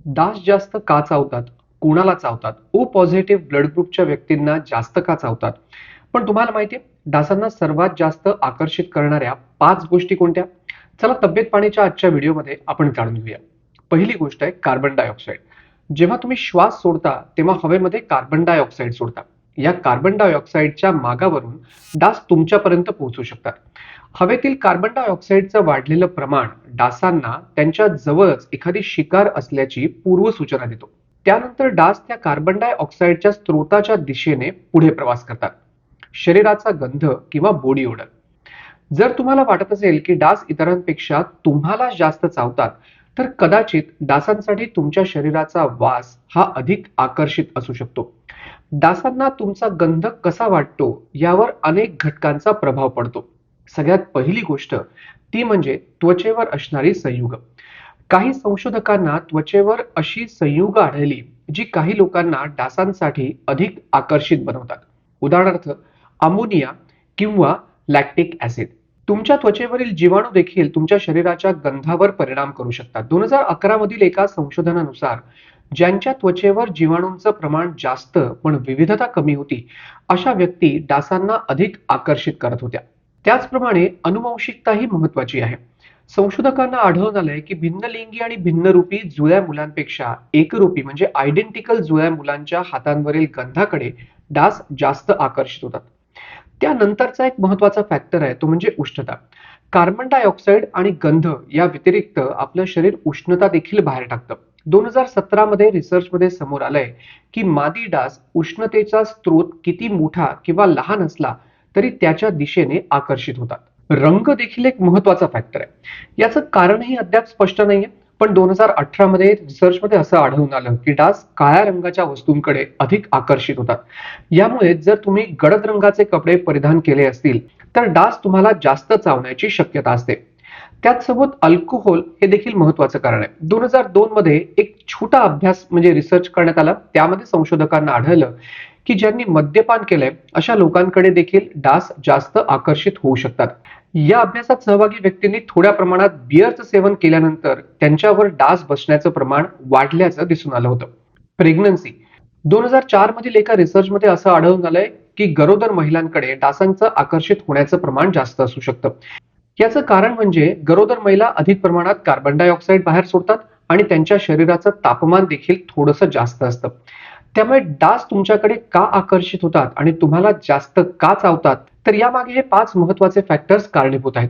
डास जास्त का चावतात? कोणाला चावतात? ओ पॉझिटिव्ह ब्लड ग्रुपच्या व्यक्तींना जास्त का चावतात? पण तुम्हाला माहिती आहे, डासांना सर्वात जास्त आकर्षित करणाऱ्या 5 गोष्टी कोणत्या? चला तब्येत पाणीच्या आजच्या व्हिडिओमध्ये आपण जाणून घेऊया. पहिली गोष्ट आहे कार्बन डायऑक्साईड. जेव्हा तुम्ही श्वास सोडता, तेव्हा हवेमध्ये कार्बन डायऑक्साईड सोडता. या कार्बन डायऑक्साईडच्या मागावरून डास तुमच्यापर्यंत पोहोचू शकतात. हवेतील कार्बन डायऑक्साईडचं वाढलेलं प्रमाण डासांना त्यांच्या जवळच एखादी शिकार असल्याची पूर्वसूचना देतो. त्यानंतर डास त्या कार्बन डायऑक्साईडच्या स्रोताच्या दिशेने पुढे प्रवास करतात. शरीराचा गंध किंवा बॉडी ओडर. जर तुम्हाला वाटत असेल की डास इतरांपेक्षा तुम्हाला जास्त चावतात, तर कदाचित डासांसाठी तुमच्या शरीराचा वास हा अधिक आकर्षित असू शकतो. डासांना तुमचा गंध कसा वाटतो यावर अनेक घटकांचा प्रभाव पडतो. सगळ्यात पहिली गोष्ट ती म्हणजे त्वचेवर असणारी संयुग. काही संशोधकांना त्वचेवर अशी संयुग आढळली जी काही लोकांना डासांसाठी अधिक आकर्षित बनवतात. उदाहरणार्थ अमोनिया किंवा लॅक्टिक ऍसिड. तुमच्या त्वचेवरील जीवाणू देखील तुमच्या शरीराच्या गंधावर परिणाम करू शकतात. 2011 मधील एका संशोधनानुसार ज्यांच्या त्वचेवर जीवाणूंचं प्रमाण जास्त पण विविधता कमी होती, अशा व्यक्ती डासांना अधिक आकर्षित करत होत्या. त्याचप्रमाणे अनुवंशिकता ही महत्वाची आहे. संशोधकांना आढळून आलंय की भिन्नलिंगी आणि भिन्नरूपी जुळ्या मुलांपेक्षा एकरूपी म्हणजे आयडेंटिकल जुळ्या मुलांच्या हातांवरील गंधाकडे डास जास्त आकर्षित होतात. त्यानंतरचा एक महत्वाचा फॅक्टर आहे तो म्हणजे उष्णता. कार्बन डायऑक्साईड आणि गंध या व्यतिरिक्त आपलं शरीर उष्णता देखील बाहेर टाकतं. 2017 मध्ये रिसर्चमध्ये समोर आलंय की मादी डास उष्णतेचा स्रोत किती मोठा किंवा लहान असला तरी त्याच्या दिशेने आकर्षित होतात. रंग देखील एक महत्वाचा फॅक्टर आहे. याचं कारणही अद्याप स्पष्ट नाहीये. पण 2018 मध्ये रिसर्चमध्ये असं आढळून आलं की डास काळ्या रंगाच्या वस्तूंकडे अधिक आकर्षित होतात. यामुळे जर तुम्ही गडद रंगाचे कपडे परिधान केले असतील तर डास तुम्हाला जास्त चावण्याची शक्यता असते. त्याचसोबत अल्कोहोल हे देखील महत्वाचं कारण आहे. 2002 मध्ये एक छोटा अभ्यास म्हणजे रिसर्च करण्यात आला. त्यामध्ये संशोधकांना आढळलं की ज्यांनी मद्यपान केलंय अशा लोकांकडे देखील डास जास्त आकर्षित होऊ शकतात. या अभ्यासात सहभागी व्यक्तींनी थोड्या प्रमाणात बिअरचं सेवन केल्यानंतर त्यांच्यावर डास बसण्याचं प्रमाण वाढल्याचं दिसून आलं होतं. प्रेग्नन्सी. 2004 मधील एका रिसर्चमध्ये असं आढळून आलंय की गरोदर महिलांकडे डासांचं आकर्षित होण्याचं प्रमाण जास्त असू शकतं. याचं कारण म्हणजे गरोदर महिला अधिक प्रमाणात कार्बन डायऑक्साईड बाहेर सोडतात आणि त्यांच्या शरीराचं तापमान देखील थोडंसं जास्त असतं. त्यामुळे डास तुमच्याकडे का आकर्षित होतात आणि तुम्हाला जास्त का चावतात, तर यामागे हे 5 महत्वाचे फॅक्टर्स कारणीभूत आहेत.